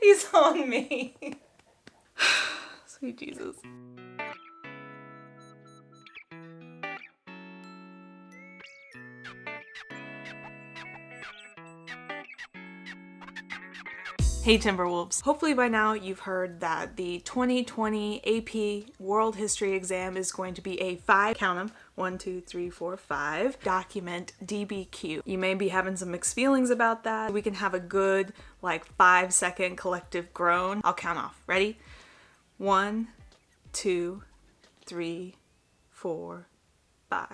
He's on me. Sweet Jesus. Hey Timberwolves. Hopefully by now you've heard that the 2020 AP World History exam is going to be a 5 document DBQ. You may be having some mixed feelings about that. We can have a good 5-second collective groan. I'll count off. Ready? 1, 2, 3, 4, 5.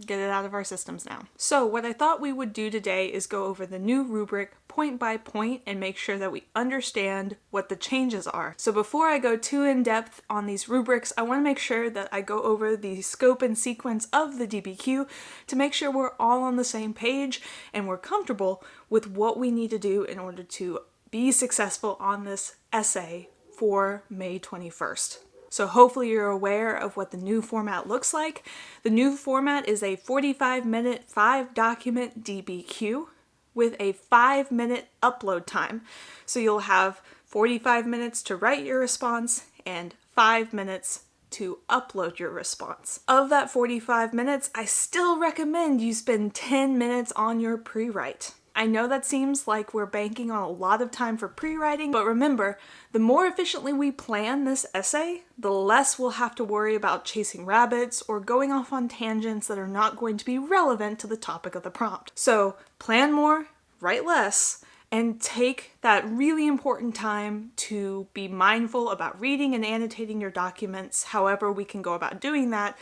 Get it out of our systems now. So what I thought we would do today is go over the new rubric point by point and make sure that we understand what the changes are. So before I go too in depth on these rubrics, I want to make sure that I go over the scope and sequence of the DBQ to make sure we're all on the same page and we're comfortable with what we need to do in order to be successful on this essay for May 21st. So hopefully you're aware of what the new format looks like. The new format is a 45-minute 5-document DBQ with a 5-minute upload time. So you'll have 45 minutes to write your response and 5 minutes to upload your response. Of that 45 minutes, I still recommend you spend 10 minutes on your pre-write. I know that seems like we're banking on a lot of time for pre-writing, but remember, the more efficiently we plan this essay, the less we'll have to worry about chasing rabbits or going off on tangents that are not going to be relevant to the topic of the prompt. So plan more, write less, and take that really important time to be mindful about reading and annotating your documents, however we can go about doing that,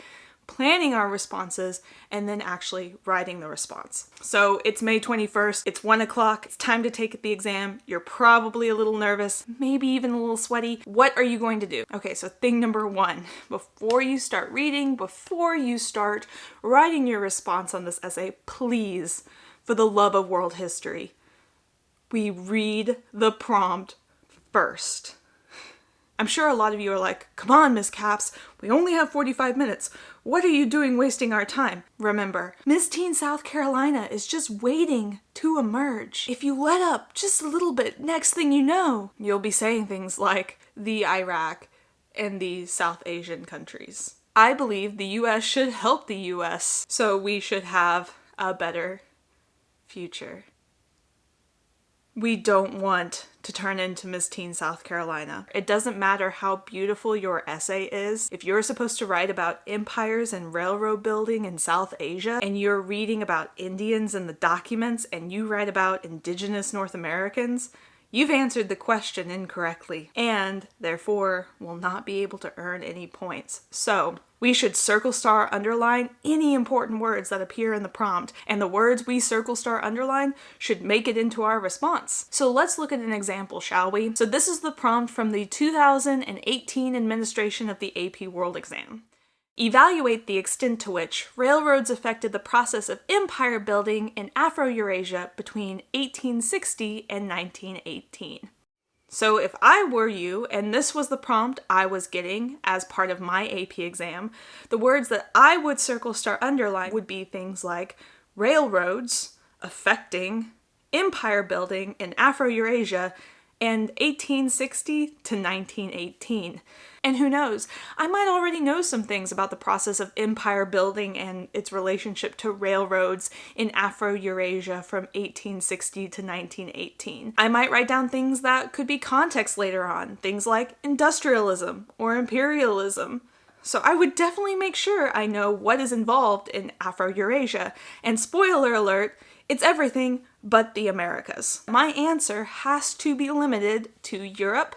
planning our responses, and then actually writing the response. So it's May 21st, it's 1 o'clock, it's time to take the exam. You're probably a little nervous, maybe even a little sweaty. What are you going to do? Okay, so thing number 1, before you start reading, before you start writing your response on this essay, please, for the love of world history, we read the prompt first. I'm sure a lot of you are like, come on, Miss Caps, we only have 45 minutes. What are you doing wasting our time? Remember, Miss Teen South Carolina is just waiting to emerge. If you let up just a little bit, next thing you know, you'll be saying things like the Iraq and the South Asian countries. I believe the US should help the US, so we should have a better future. We don't want to turn into Miss Teen South Carolina. It doesn't matter how beautiful your essay is. If you're supposed to write about empires and railroad building in South Asia, and you're reading about Indians in the documents, and you write about indigenous North Americans, you've answered the question incorrectly, and therefore will not be able to earn any points. So we should circle star underline any important words that appear in the prompt, and the words we circle star underline should make it into our response. So let's look at an example, shall we? So this is the prompt from the 2018 administration of the AP World Exam. Evaluate the extent to which railroads affected the process of empire building in Afro-Eurasia between 1860 and 1918. So if I were you, and this was the prompt I was getting as part of my AP exam, the words that I would circle star underline would be things like railroads affecting empire building in Afro-Eurasia and 1860 to 1918. And who knows, I might already know some things about the process of empire building and its relationship to railroads in Afro-Eurasia from 1860 to 1918. I might write down things that could be context later on, things like industrialism or imperialism. So I would definitely make sure I know what is involved in Afro-Eurasia. And spoiler alert, it's everything but the Americas. My answer has to be limited to Europe,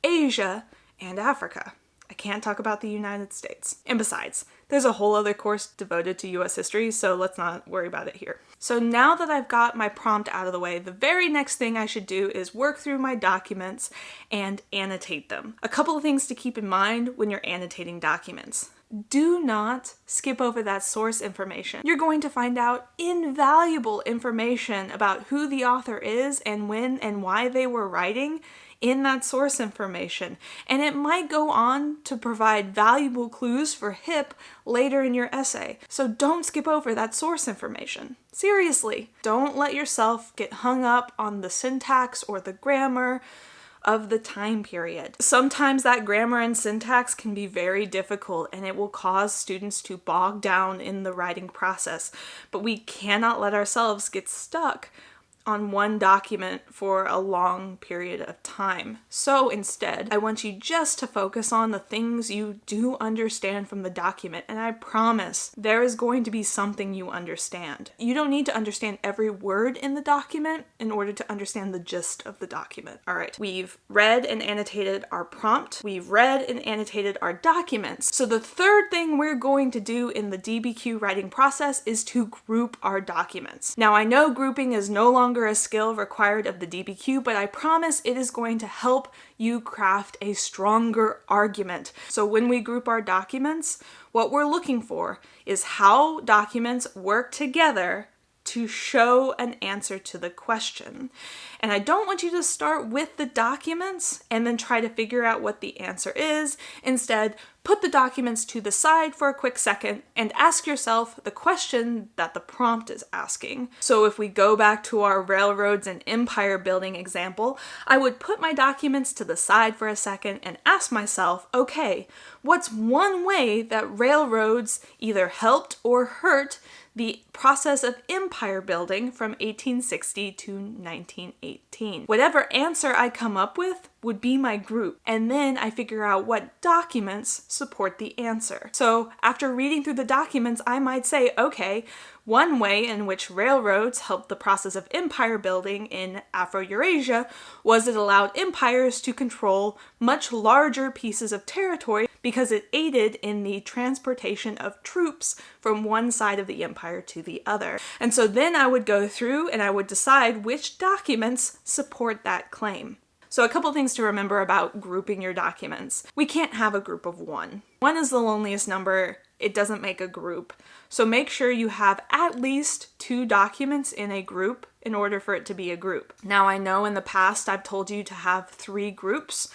Asia, and Africa. I can't talk about the United States. And besides, there's a whole other course devoted to US history, so let's not worry about it here. So now that I've got my prompt out of the way, the very next thing I should do is work through my documents and annotate them. A couple of things to keep in mind when you're annotating documents. Do not skip over that source information. You're going to find out invaluable information about who the author is and when and why they were writing in that source information, and it might go on to provide valuable clues for HIP later in your essay. So don't skip over that source information. Seriously, don't let yourself get hung up on the syntax or the grammar of the time period. Sometimes that grammar and syntax can be very difficult and it will cause students to bog down in the writing process, but we cannot let ourselves get stuck on one document for a long period of time. So instead, I want you just to focus on the things you do understand from the document, and I promise there is going to be something you understand. You don't need to understand every word in the document in order to understand the gist of the document. All right, we've read and annotated our prompt. We've read and annotated our documents. So the third thing we're going to do in the DBQ writing process is to group our documents. Now, I know grouping is no longer a skill required of the DBQ, but I promise it is going to help you craft a stronger argument. So when we group our documents, what we're looking for is how documents work together to show an answer to the question. And I don't want you to start with the documents and then try to figure out what the answer is. Instead, put the documents to the side for a quick second and ask yourself the question that the prompt is asking. So if we go back to our railroads and empire building example, I would put my documents to the side for a second and ask myself, okay, what's one way that railroads either helped or hurt the process of empire building from 1860 to 1918. Whatever answer I come up with would be my group, and then I figure out what documents support the answer. So after reading through the documents, I might say, okay, one way in which railroads helped the process of empire building in Afro-Eurasia was it allowed empires to control much larger pieces of territory because it aided in the transportation of troops from one side of the empire to the other. And so then I would go through and I would decide which documents support that claim. So a couple things to remember about grouping your documents. We can't have a group of one. One is the loneliest number. It doesn't make a group. So make sure you have at least 2 documents in a group in order for it to be a group. Now, I know in the past I've told you to have 3 groups,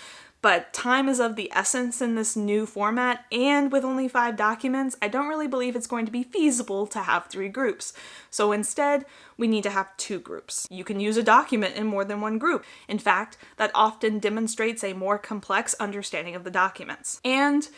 but time is of the essence in this new format, and with only 5 documents, I don't really believe it's going to be feasible to have 3 groups. So instead, we need to have 2 groups. You can use a document in more than one group. In fact, that often demonstrates a more complex understanding of the documents. And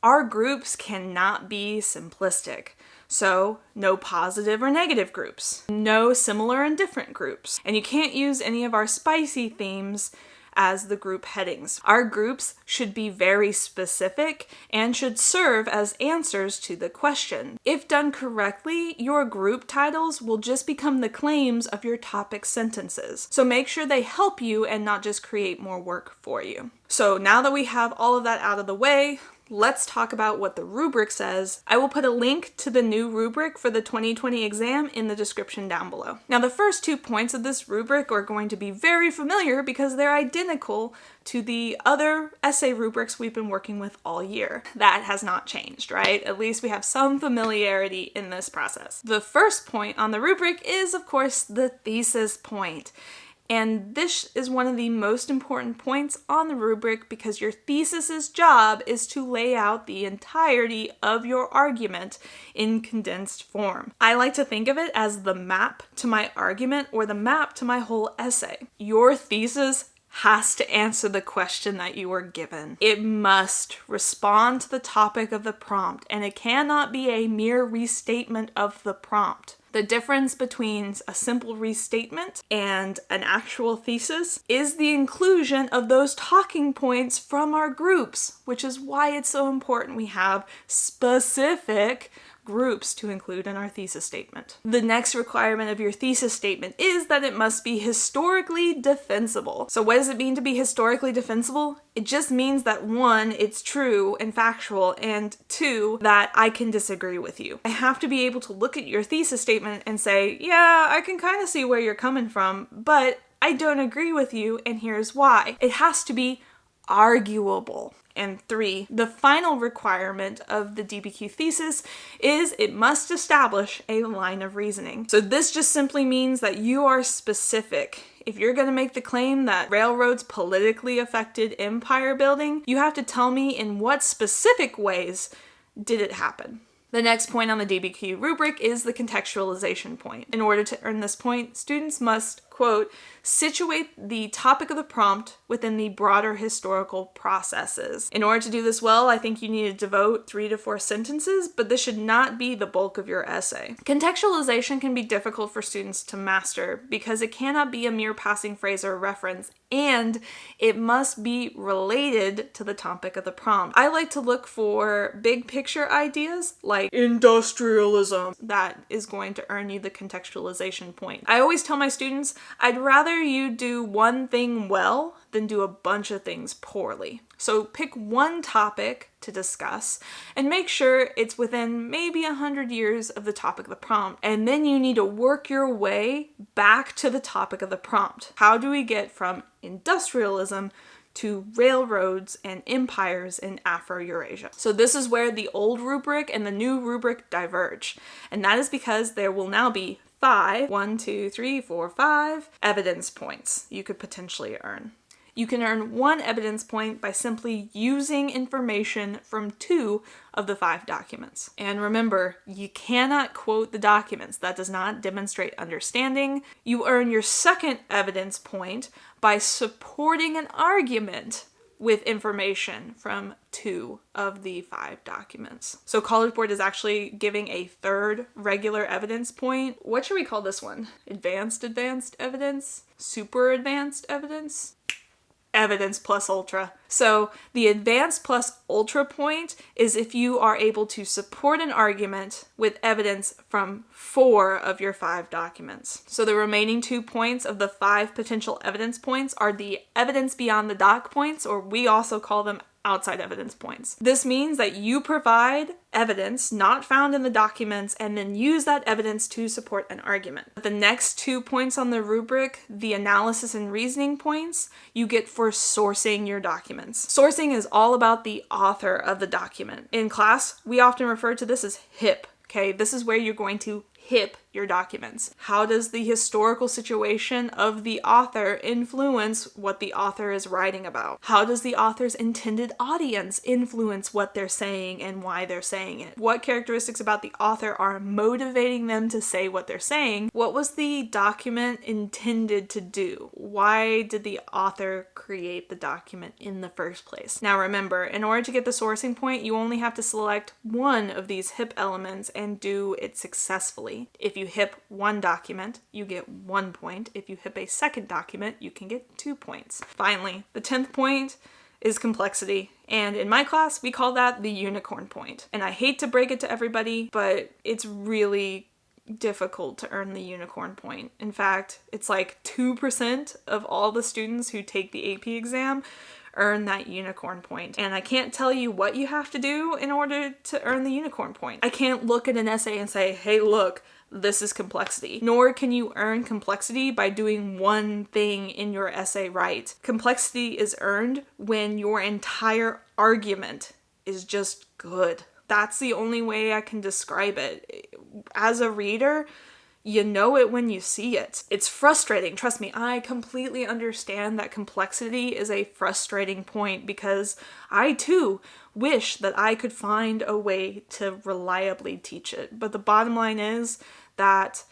our groups cannot be simplistic. So no positive or negative groups, no similar and different groups, and you can't use any of our spicy themes as the group headings. Our groups should be very specific and should serve as answers to the question. If done correctly, your group titles will just become the claims of your topic sentences. So make sure they help you and not just create more work for you. So now that we have all of that out of the way, let's talk about what the rubric says. I will put a link to the new rubric for the 2020 exam in the description down below. Now, the first 2 points of this rubric are going to be very familiar because they're identical to the other essay rubrics we've been working with all year. That has not changed, right? At least we have some familiarity in this process. The first point on the rubric is, of course, the thesis point. And this is one of the most important points on the rubric because your thesis's job is to lay out the entirety of your argument in condensed form. I like to think of it as the map to my argument or the map to my whole essay. Your thesis has to answer the question that you were given. It must respond to the topic of the prompt, and it cannot be a mere restatement of the prompt. The difference between a simple restatement and an actual thesis is the inclusion of those talking points from our groups, which is why it's so important we have specific groups to include in our thesis statement. The next requirement of your thesis statement is that it must be historically defensible. So what does it mean to be historically defensible? It just means that 1, it's true and factual, and 2, that I can disagree with you. I have to be able to look at your thesis statement and say, yeah, I can kind of see where you're coming from, but I don't agree with you, and here's why. It has to be arguable. And 3, the final requirement of the DBQ thesis is it must establish a line of reasoning. So this just simply means that you are specific. If you're going to make the claim that railroads politically affected empire building, you have to tell me in what specific ways did it happen. The next point on the DBQ rubric is the contextualization point. In order to earn this point, students must quote, situate the topic of the prompt within the broader historical processes. In order to do this well, I think you need to devote 3 to 4 sentences, but this should not be the bulk of your essay. Contextualization can be difficult for students to master because it cannot be a mere passing phrase or reference, and it must be related to the topic of the prompt. I like to look for big picture ideas like industrialism. That is going to earn you the contextualization point. I always tell my students, I'd rather you do one thing well than do a bunch of things poorly. So pick one topic to discuss and make sure it's within maybe 100 years of the topic of the prompt. And then you need to work your way back to the topic of the prompt. How do we get from industrialism to railroads and empires in Afro-Eurasia? So this is where the old rubric and the new rubric diverge. And that is because there will now be 5 evidence points you could potentially earn. You can earn 1 evidence point by simply using information from 2 of the 5 documents. And remember, you cannot quote the documents. That does not demonstrate understanding. You earn your 2nd evidence point by supporting an argument with information from 2 of the 5 documents. So Collegeboard is actually giving a 3rd regular evidence point. What should we call this one? Advanced evidence? Super advanced evidence? Evidence plus ultra. So the advanced plus ultra point is if you are able to support an argument with evidence from 4 of your 5 documents. So the remaining 2 points of the 5 potential evidence points are the evidence beyond the doc points, or we also call them outside evidence points. This means that you provide evidence not found in the documents and then use that evidence to support an argument. The next 2 points on the rubric, the analysis and reasoning points, you get for sourcing your documents. Sourcing is all about the author of the document. In class, we often refer to this as HIP. Okay, this is where you're going to HIP your documents. How does the historical situation of the author influence what the author is writing about? How does the author's intended audience influence what they're saying and why they're saying it? What characteristics about the author are motivating them to say what they're saying? What was the document intended to do? Why did the author create the document in the first place? Now remember, in order to get the sourcing point, you only have to select 1 of these HIP elements and do it successfully. If you HIP 1 document, you get 1 point. If you HIP a 2nd document, you can get 2 points. Finally, the 10th point is complexity. And in my class, we call that the unicorn point. And I hate to break it to everybody, but it's really difficult to earn the unicorn point. In fact, it's like 2% of all the students who take the AP exam earn that unicorn point. And I can't tell you what you have to do in order to earn the unicorn point. I can't look at an essay and say, hey, look, this is complexity. Nor can you earn complexity by doing one thing in your essay right. Complexity is earned when your entire argument is just good. That's the only way I can describe it. As a reader, you know it when you see it. It's frustrating. Trust me, I completely understand that complexity is a frustrating point because I too wish that I could find a way to reliably teach it. But the bottom line is that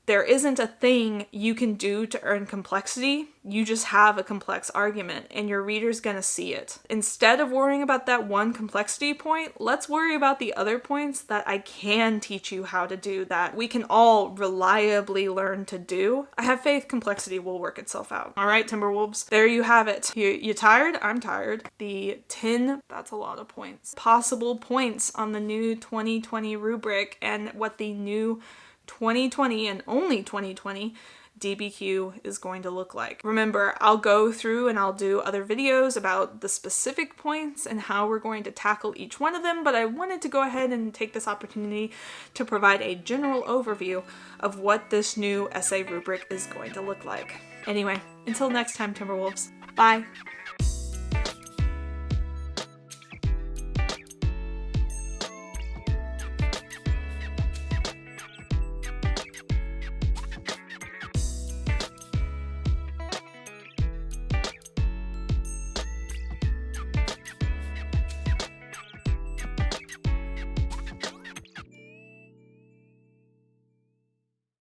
there isn't a thing you can do to earn complexity. You just have a complex argument and your reader's gonna see it. Instead of worrying about that 1 complexity point, let's worry about the other points that I can teach you how to do, that we can all reliably learn to do. I have faith complexity will work itself out. All right, Timberwolves, there you have it. You tired? I'm tired. The 10, that's a lot of points. Possible points on the new 2020 rubric and what the new 2020 and only 2020 DBQ is going to look like. Remember, I'll go through and I'll do other videos about the specific points and how we're going to tackle each one of them, but I wanted to go ahead and take this opportunity to provide a general overview of what this new essay rubric is going to look like. Anyway, until next time, Timberwolves, bye!